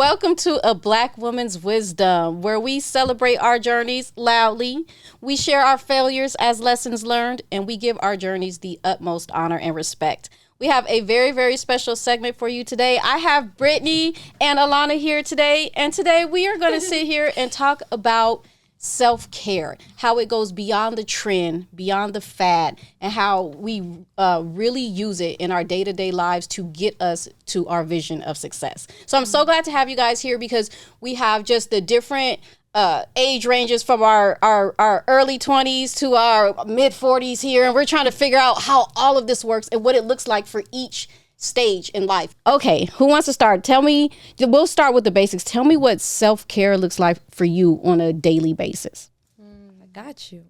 Welcome to A Black Woman's Wisdom, where we celebrate our journeys loudly. We share our failures as lessons learned, and we give our journeys the utmost honor and respect. We have a very, very special segment for you today. I have Brittany and Elana here today, and today we are going to sit here and talk about self-care, how it goes beyond the trend, beyond the fad, and how we really use it in our day-to-day lives to get us to our vision of success. So I'm so glad to have you guys here because we have just the different age ranges from our early 20s to our mid 40s here, and we're trying to figure out how all of this works and what it looks like for each stage in life. Okay, who wants to start? Tell me, we'll start with the basics. Tell me what self-care looks like for you on a daily basis. I got you.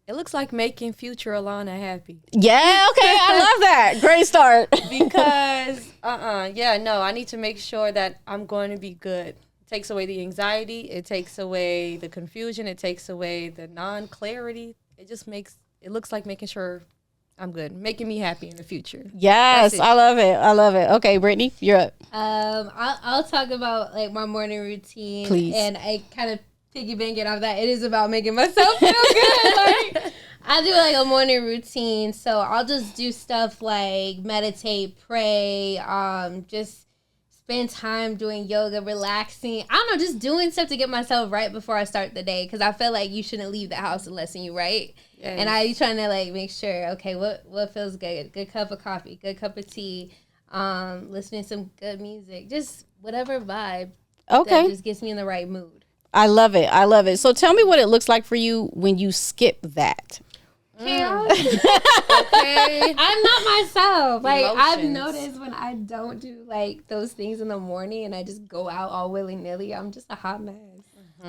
It looks like making future Elana happy. Yeah, okay, I love that. Great start. Because, I need to make sure that I'm going to be good. It takes away the anxiety. It takes away the confusion. It takes away the non-clarity. It looks like making sure I'm good, making me happy in the future. Yes, I love it. I love it. Okay, Brittany, you're up. I'll talk about like my morning routine. Please. And I kind of piggybacking off that. It is about making myself feel good. Like I do like a morning routine, so I'll just do stuff like meditate, pray, just spend time doing yoga, relaxing. I don't know, just doing stuff to get myself right before I start the day, because I feel like you shouldn't leave the house unless you're right. Yes. And I trying to like make sure, okay, what feels good? Good cup of coffee, good cup of tea, listening to some good music, just whatever vibe. Okay. That just gets me in the right mood. I love it. I love it. So tell me what it looks like for you when you skip that. Okay. I'm not myself. Like I've noticed when I don't do like those things in the morning and I just go out all willy-nilly, I'm just a hot mess.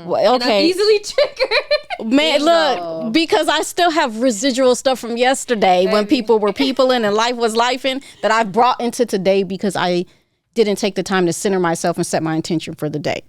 Well, okay. And I'm easily triggered. Man, look, because I still have residual stuff from yesterday when people were peopling and life was lifing that I brought into today because I didn't take the time to center myself and set my intention for the day.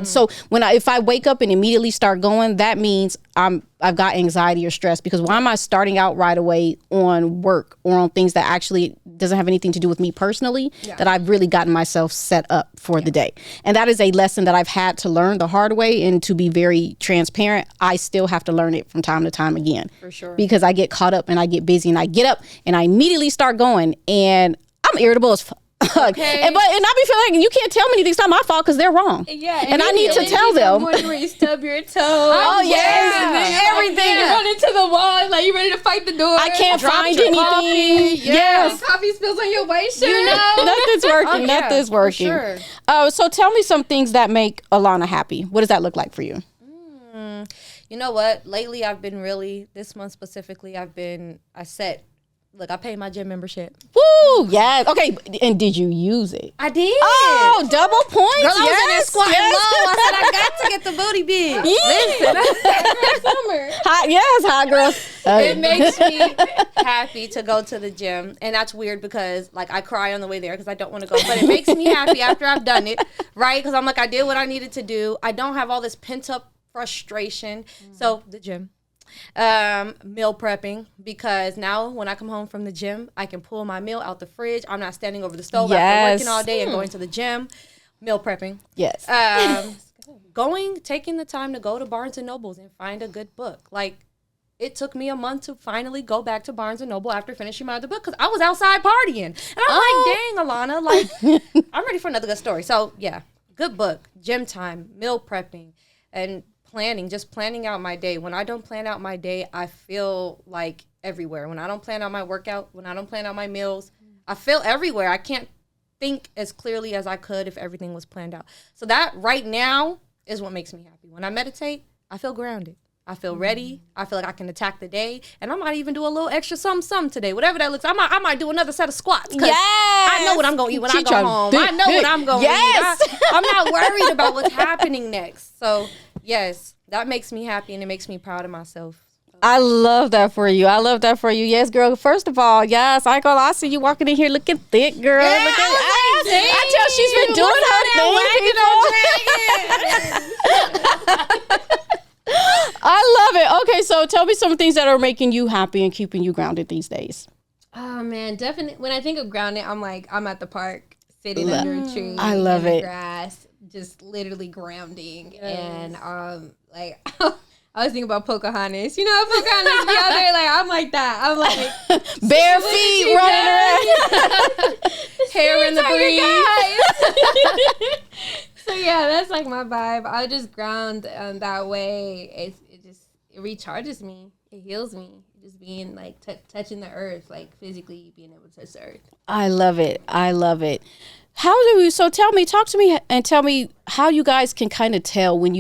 So if I wake up and immediately start going, that means I've got anxiety or stress, because why am I starting out right away on work or on things that actually doesn't have anything to do with me personally, that I've really gotten myself set up for the day. And that is a lesson that I've had to learn the hard way, and to be very transparent, I still have to learn it from time to time again. For sure. Because I get caught up and I get busy and I get up and I immediately start going, and I'm irritable as fuck. Okay. And I be feeling like you can't tell me anything's not my fault because they're wrong. Yeah, and I need to tell them. Morning where you stub your toe. Oh yes, everything. You run into the wall, like you ready to fight the door. I can't find anything. Yes, coffee spills on your white shirt. You know, nothing's working. Nothing's working. For sure. So tell me some things that make Elana happy. What does that look like for you? You know what? Lately, this month specifically, I paid my gym membership. Woo! Yes. Okay. And did you use it? I did. Oh, double points. Girl, I was in there squatting low. I said, I got to get the booty big. Listen. Summer. Hot girl. It makes me happy to go to the gym. And that's weird because, like, I cry on the way there because I don't want to go. But it makes me happy after I've done it, right? Because I'm like, I did what I needed to do. I don't have all this pent-up frustration. So, the gym. Meal prepping, because now when I come home from the gym, I can pull my meal out the fridge. I'm not standing over the stove after working all day and going to the gym. Meal prepping. Yes. Taking the time to go to Barnes and Nobles and find a good book. Like, it took me a month to finally go back to Barnes and Noble after finishing my other book because I was outside partying. And I'm like, dang, Elana, like, I'm ready for another good story. So, yeah, good book, gym time, meal prepping, and planning out my day. When I don't plan out my day, I feel like everywhere. When I don't plan out my workout, when I don't plan out my meals, I feel everywhere. I can't think as clearly as I could if everything was planned out. So that right now is what makes me happy. When I meditate, I feel grounded. I feel ready. I feel like I can attack the day. And I might even do a little extra something today. Whatever that looks like. I might do another set of squats. Yes. I know what I'm going to eat when I go home. I know what I'm going to eat. I'm not worried about what's happening next. So, yes, that makes me happy and it makes me proud of myself. I love that for you. Yes, girl. First of all, yes, I see you walking in here looking thick, girl. Yeah, I tell she's been doing her thing. I love it. Okay, so tell me some things that are making you happy and keeping you grounded these days. Oh man, definitely. When I think of grounding, I'm at the park, sitting under a tree. I love in the it. grass, just literally grounding. And like I was thinking about Pocahontas. You know how Pocahontas be out there? Like, I'm like that. I'm like bare feet running around. Hair in the breeze. So yeah, that's like my vibe. I just ground that way. It recharges me. It heals me. Just being like touching the earth, like physically being able to touch the earth. I love it. So talk to me and tell me how you guys can kind of tell when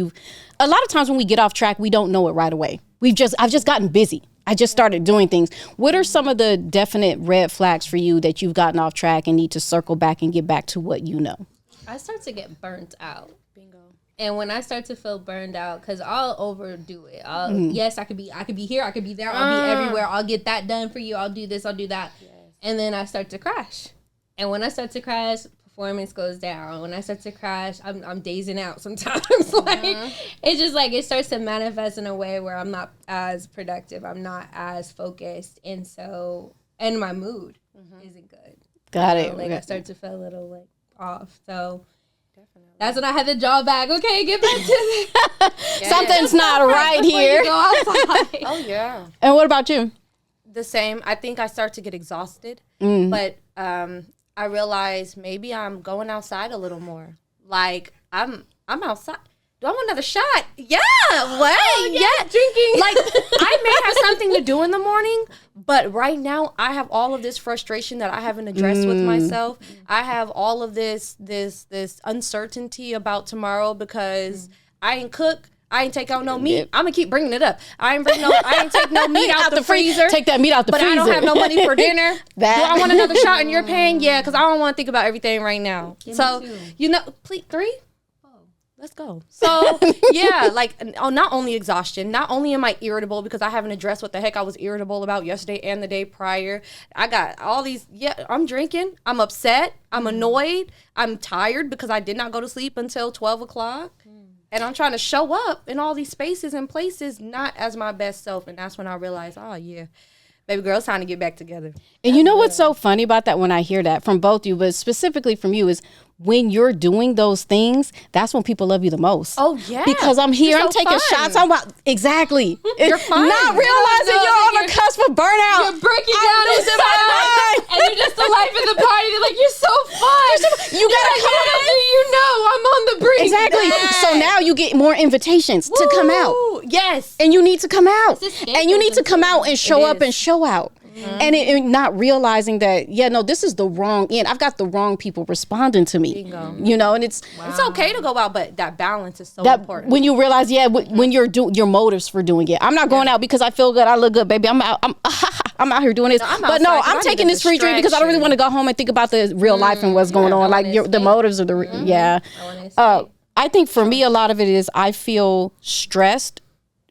a lot of times when we get off track, we don't know it right away. I've just gotten busy. I just started doing things. What are some of the definite red flags for you that you've gotten off track and need to circle back and get back to what you know? I start to get burnt out. Bingo. And when I start to feel burned out, because I'll overdo it. Yes, I could be here, I could be there, I'll be everywhere. I'll get that done for you. I'll do this, I'll do that. Yes. And then I start to crash. And when I start to crash, performance goes down. When I start to crash, I'm dazing out sometimes. Like it's just like it starts to manifest in a way where I'm not as productive. I'm not as focused. And my mood isn't good. Got it. Like I start to feel a little like off. So that's when I had to draw back. Okay, get back to it. Something's not right here. Go outside. Oh yeah. And what about you? The same. I think I start to get exhausted, but I realize maybe I'm going outside a little more. Like I'm outside. Do I want another shot? Yeah. What? Yeah. Drinking. Like I may have something to do in the morning, but right now I have all of this frustration that I haven't addressed with myself. I have all of this uncertainty about tomorrow because I ain't cook. I ain't take out no meat. I'm gonna keep bringing it up. I ain't take no meat out the freezer. Take that meat out the freezer. But I don't have no money for dinner. Do I want another shot and you're paying? Yeah, because I don't want to think about everything right now. So please 3. Let's go. So, yeah, like, not only exhaustion, not only am I irritable because I haven't addressed what the heck I was irritable about yesterday and the day prior. I got all these, I'm drinking. I'm upset. I'm annoyed. I'm tired because I did not go to sleep until 12 o'clock. And I'm trying to show up in all these spaces and places not as my best self. And that's when I realized, baby girl, it's time to get back together. And you know what's so funny about that when I hear that from both you, but specifically from you, is when you're doing those things, that's when people love you the most. Oh, yeah. Because I'm here, I'm taking shots. I'm about, exactly. You're fine. Not realizing you're on the cusp of burnout. You're breaking down into my and you're just the life of the party. They're like, you're so fun. You gotta come out. I'm on the brink. Exactly. Yes. So now you get more invitations to come out. Yes. And you need to come out. And you need to come out and show up and show out. And it not realizing that, this is the wrong end. I've got the wrong people responding to me. Bingo. You know, and it's okay to go out, but that balance is so important. When you realize, when you're doing your motives for doing it. I'm not going out because I feel good, I look good, baby. I'm out. I'm out here doing this. I'm taking this free drink because I don't really want to go home and think about the real life and what's going on. Like the motives of the I think for me, a lot of it is I feel stressed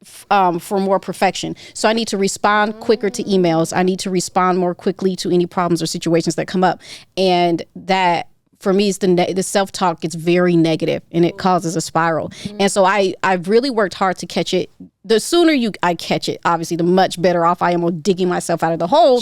for more perfection. So I need to respond quicker to emails. I need to respond more quickly to any problems or situations that come up. And that for me is the self-talk gets very negative and it causes a spiral. And so I've really worked hard to catch it. The sooner I catch it, obviously, the much better off I am on digging myself out of the hole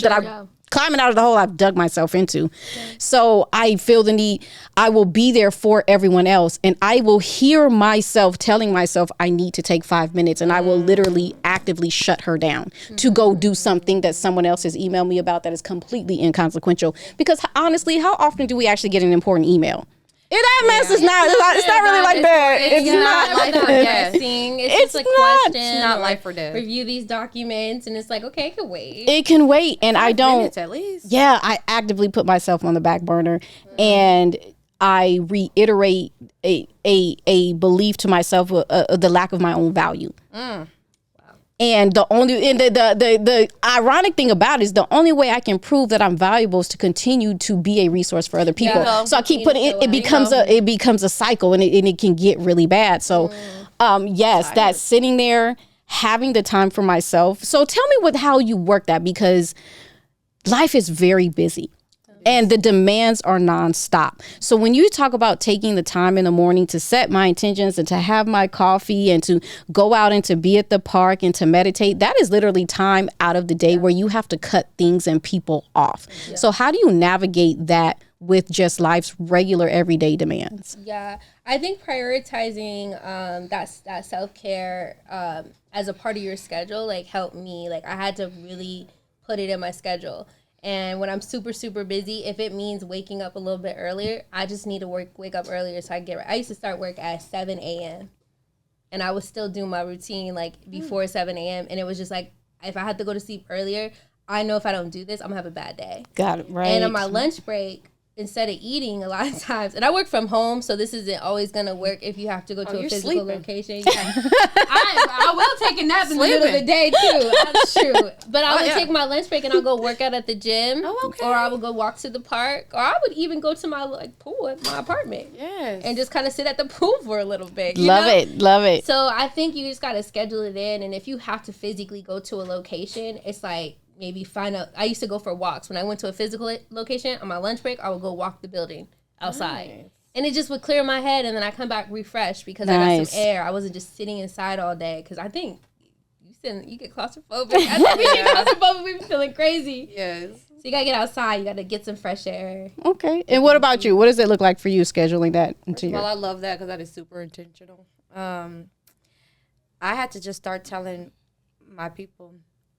climbing out of the hole I've dug myself into. So I feel the need. I will be there for everyone else. And I will hear myself telling myself I need to take 5 minutes. And I will literally actively shut her down to go do something that someone else has emailed me about that is completely inconsequential. Because honestly, how often do we actually get an important email? That mess is not, it's not really like that. It's not life or death. It's just a question. It's not life or death. Review these documents and it's like, okay, it can wait. It can wait. And I don't. 5 minutes at least. Yeah, I actively put myself on the back burner and I reiterate a belief to myself of the lack of my own value. And the ironic thing about it is the only way I can prove that I'm valuable is to continue to be a resource for other people. So I keep putting it becomes a cycle and it can get really bad. So that's sitting there, having the time for myself. So tell me how you work that, because life is very busy. And the demands are nonstop. So when you talk about taking the time in the morning to set my intentions and to have my coffee and to go out and to be at the park and to meditate, that is literally time out of the day where you have to cut things and people off. So how do you navigate that with just life's regular everyday demands. Yeah, I think prioritizing that self-care as a part of your schedule like helped me. Like I had to really put it in my schedule. And when I'm super, super busy, if it means waking up a little bit earlier, I just need to wake up earlier so I get right. I used to start work at 7 a.m. and I would still do my routine like before 7 a.m. And it was just like, if I had to go to sleep earlier, I know if I don't do this, I'm gonna have a bad day. Got it, right. And on my lunch break, instead of eating a lot of times, and I work from home, so this isn't always gonna work if you have to go to a physical location. Yeah. I will take a nap in the middle of the day too. That's true. But I would take my lunch break and I'll go work out at the gym. Or I would go walk to the park. Or I would even go to my pool at my apartment. Yes. And just kind of sit at the pool for a little bit. Love it. So I think you just gotta schedule it in, and if you have to physically go to a location, it's like maybe I used to go for walks. When I went to a physical location on my lunch break, I would go walk the building outside. Nice. And it just would clear my head, and then I come back refreshed because I got some air. I wasn't just sitting inside all day, because I think you get claustrophobic. I think we get claustrophobic, we be feeling crazy. Yes. So you got to get outside. You got to get some fresh air. Okay. And what about you? What does it look like for you scheduling that into your... Well, I love that because that is super intentional. I had to just start telling my people,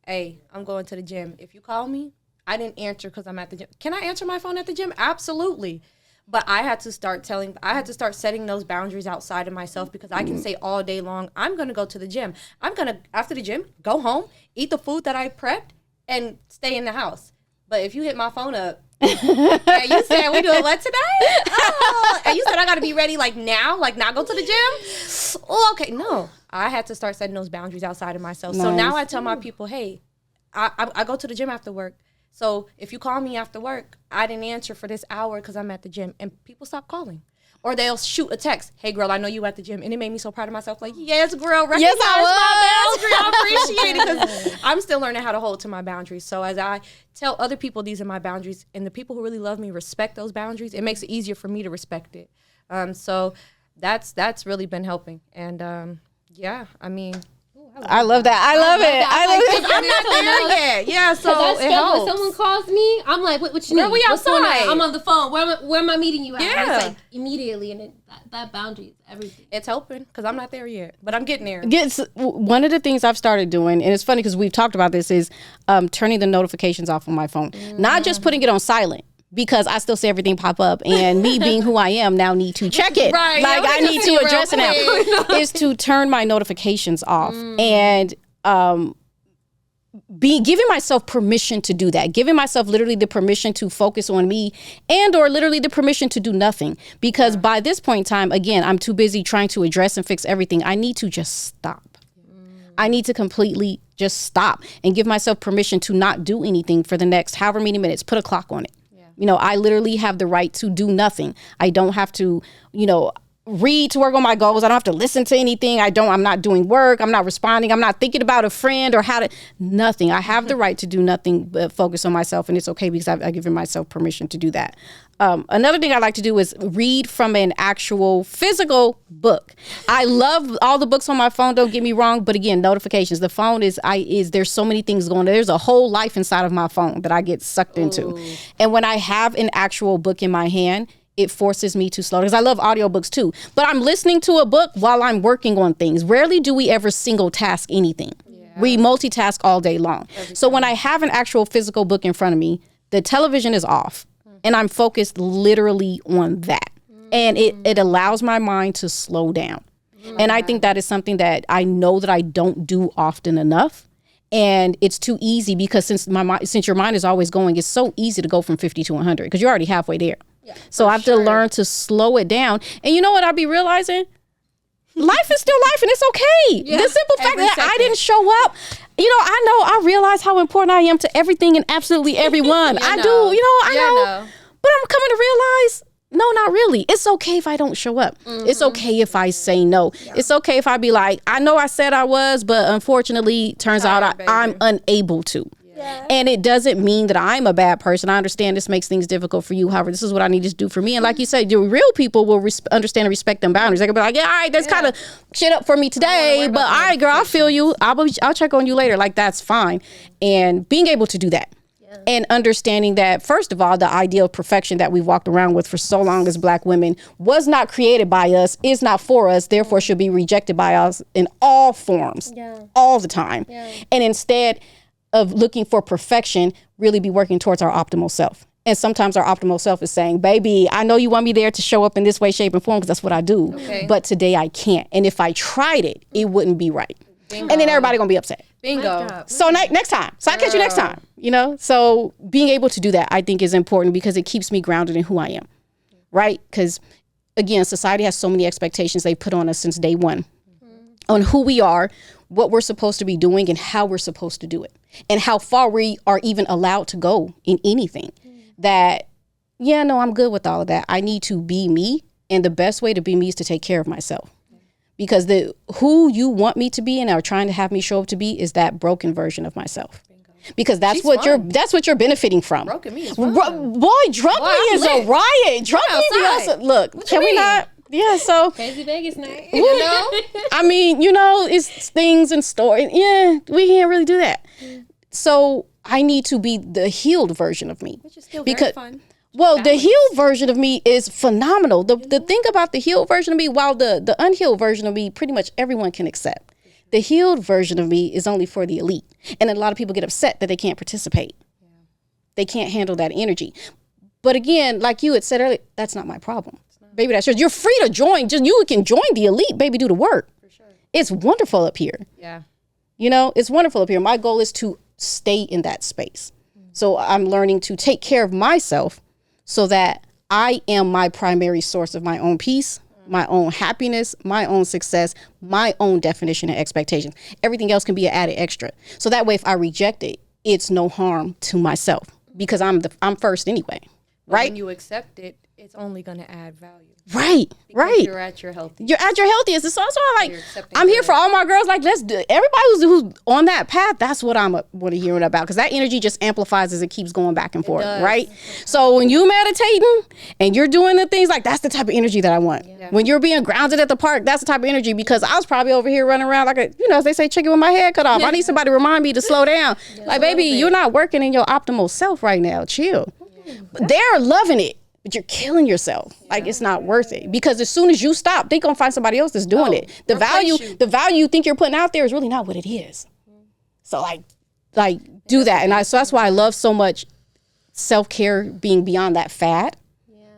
hey, I'm going to the gym. If you call me, I didn't answer because I'm at the gym. Can I answer my phone at the gym? Absolutely. But I had to start setting those boundaries outside of myself, because I can say all day long, I'm going to go to the gym. I'm going to, after the gym, go home, eat the food that I prepped, and stay in the house. But if you hit my phone up, and you said, we doing what today? Oh, and you said I got to be ready now go to the gym? Oh, okay. No. I had to start setting those boundaries outside of myself. Nice. So now I tell my people, hey, I go to the gym after work. So if you call me after work, I didn't answer for this hour because I'm at the gym. And people stop calling. Or they'll shoot a text, hey, girl, I know you at the gym. And it made me so proud of myself. Like, yes, girl, recognize my boundary. I appreciate it, because I'm still learning how to hold to my boundaries. So as I tell other people these are my boundaries, and the people who really love me respect those boundaries, it makes it easier for me to respect it. So that's really been helping. And yeah, I mean... I love that. I love it. I'm not there yet. Yeah, so it helps. When someone calls me, I'm like, what you need? Girl, we outside. I'm on the phone. Where am I meeting you at? Yeah. And it's like immediately, and that boundary is everything. It's helping, because I'm not there yet, but I'm getting there. One of the things I've started doing, and it's funny because we've talked about this, is turning the notifications off on my phone. Not just putting it on silent, because I still see everything pop up, and me being who I am now need to check it. Right. Like I need to address it now. Is to turn my notifications off and giving myself permission to do that, giving myself literally the permission to focus on me, and or literally the permission to do nothing. Because by this point in time, again, I'm too busy trying to address and fix everything. I need to just stop. I need to completely just stop and give myself permission to not do anything for the next however many minutes. Put a clock on it. You know, I literally have the right to do nothing. I don't have to, read to work on my goals. I don't have to listen to anything. I'm not doing work. I'm not responding. I'm not thinking about a friend or nothing. I have the right to do nothing but focus on myself. And it's okay, because I've given myself permission to do that. Another thing I like to do is read from an actual physical book. I love all the books on my phone, don't get me wrong, but again, notifications. The phone there's so many things going on. There's a whole life inside of my phone that I get sucked into. And when I have an actual book in my hand, it forces me to slow, because I love audiobooks too. But I'm listening to a book while I'm working on things. Rarely do we ever single task anything. Yeah. We multitask all day long. So when I have an actual physical book in front of me, the television is off. And I'm focused literally on that. And it allows my mind to slow down. And I think that is something that I know that I don't do often enough. And it's too easy, because since your mind is always going, it's so easy to go from 50 to 100, because you're already halfway there. Yeah, so I have to learn to slow it down. And you know what I'll be realizing? Life is still life, and it's okay. Yeah, the simple fact that I didn't show up, I realize how important I am to everything and absolutely everyone. I know. But I'm coming to realize, no, not really. It's okay if I don't show up. It's okay if I say no. Yeah. It's okay if I be like, I know I said I was, but unfortunately, turns out I'm unable to. Yeah. And it doesn't mean that I'm a bad person. I understand this makes things difficult for you. However, this is what I need to do for me. And like you said, the real people will understand and respect them boundaries. They can be like, yeah, all right, that's kind of shit up for me today. But all right, girl, I feel you. I'll check on you later. Like, that's fine. And being able to do that. And understanding that, first of all, the idea of perfection that we've walked around with for so long as Black women was not created by us, is not for us, therefore should be rejected by us in all forms, all the time. And instead of looking for perfection, really be working towards our optimal self. And sometimes our optimal self is saying, baby, I know you want me there to show up in this way, shape, and form, because that's what I do. But today I can't. And if I tried it, it wouldn't be right. Bingo. And then everybody gonna be upset. Bingo. So next time. So I'll catch you next time. You know? So being able to do that, I think, is important because it keeps me grounded in who I am. Right? Because again, society has so many expectations they put on us since day one on who we are, what we're supposed to be doing, and how we're supposed to do it. And how far we are even allowed to go in anything. That, yeah, no, I'm good with all of that. I need to be me. And the best way to be me is to take care of myself. Because who you want me to be and are trying to have me show up to be is that broken version of myself. Because that's what you're benefiting from. Broken me is fun. Boy, drunk me is a riot. Drunk me is awesome. Look, can we not? Yeah, so Crazy Vegas night. You know? I mean, it's things and stories. Yeah, we can't really do that. So I need to be the healed version of me. Which is still very fun. Well, the healed version of me is phenomenal. The thing about the healed version of me, while the unhealed version of me, pretty much everyone can accept. The healed version of me is only for the elite. And a lot of people get upset that they can't participate. Yeah. They can't handle that energy. But again, like you had said earlier, that's not my problem. Baby, that's yours. You're free to join. Just you can join the elite, baby, do the work. For sure. It's wonderful up here. Yeah. It's wonderful up here. My goal is to stay in that space. So I'm learning to take care of myself so that I am my primary source of my own peace, my own happiness, my own success, my own definition and expectations. Everything else can be an added extra. So that way, if I reject it, it's no harm to myself because I'm first anyway. Right? When you accept it, it's only going to add value. Right. Because you're at your healthiest. You're at your healthiest. So I'm like, I'm here for all my girls. Like, let's do everybody who's on that path. That's what I'm hearing about. Because that energy just amplifies as it keeps going back and forth. Right. So when you meditating and you're doing the things like that's the type of energy that I want. Yeah. When you're being grounded at the park, that's the type of energy because I was probably over here running around like as they say, chicken with my head cut off. I need somebody to remind me to slow down. Like, baby, you're not working in your optimal self right now. Chill. But they're loving it. But you're killing yourself. Like it's not worth it because as soon as you stop, they're gonna find somebody else that's doing it. The value you think you're putting out there is really not what it is. So like do that, and so that's why I love so much self-care being beyond that fad,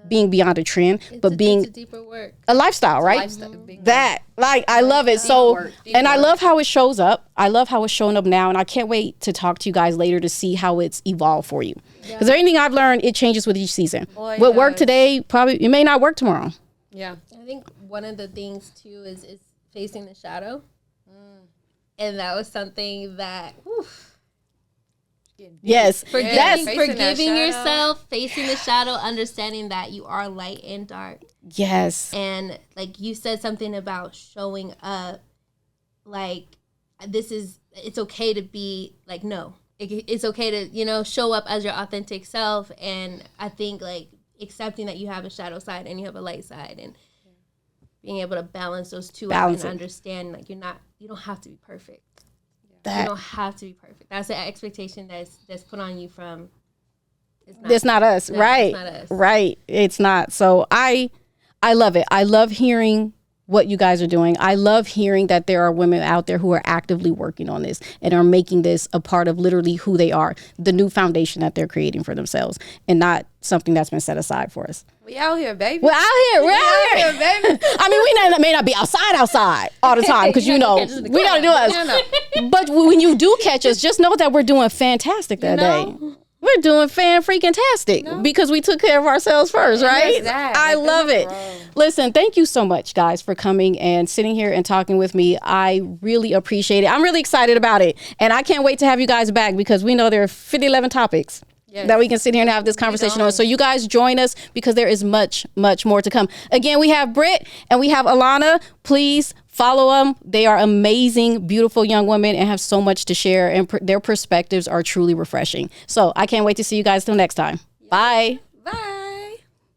being beyond a trend, but being a deeper work, a lifestyle, right? That I love it. So and I love how it shows up. I love how it's showing up now, and I can't wait to talk to you guys later to see how it's evolved for you. Because anything I've learned, it changes with each season. What worked today, probably it may not work tomorrow. Yeah. I think one of the things too is facing the shadow. And that was something that forgiving yourself, facing the shadow, understanding that you are light and dark. Yes. And like you said something about showing up, like it's okay to be like, no. It's okay to, show up as your authentic self. And I think like accepting that you have a shadow side and you have a light side and being able to balance those two out and understand like you don't have to be perfect. You don't have to be perfect. That's an expectation that's put on you from. It's not us. No, right. It's not us. Right. It's not. So I love it. I love hearing what you guys are doing. I love hearing that there are women out there who are actively working on this and are making this a part of literally who they are, the new foundation that they're creating for themselves and not something that's been set aside for us. We out here, baby. We're out here. We're out here, baby. I mean, we may not be outside all the time because, we got to do us. But when you do catch us, just know that we're doing fantastic that day. We're doing fan-freaking-tastic because we took care of ourselves first, right? I love it. Listen, thank you so much, guys, for coming and sitting here and talking with me. I really appreciate it. I'm really excited about it. And I can't wait to have you guys back because we know there are 11 topics that we can sit here and have this conversation on. So you guys join us because there is much, much more to come. Again, we have Brit and we have Elana. Please follow them. They are amazing, beautiful young women and have so much to share. And their perspectives are truly refreshing. So I can't wait to see you guys till next time. Bye. Bye.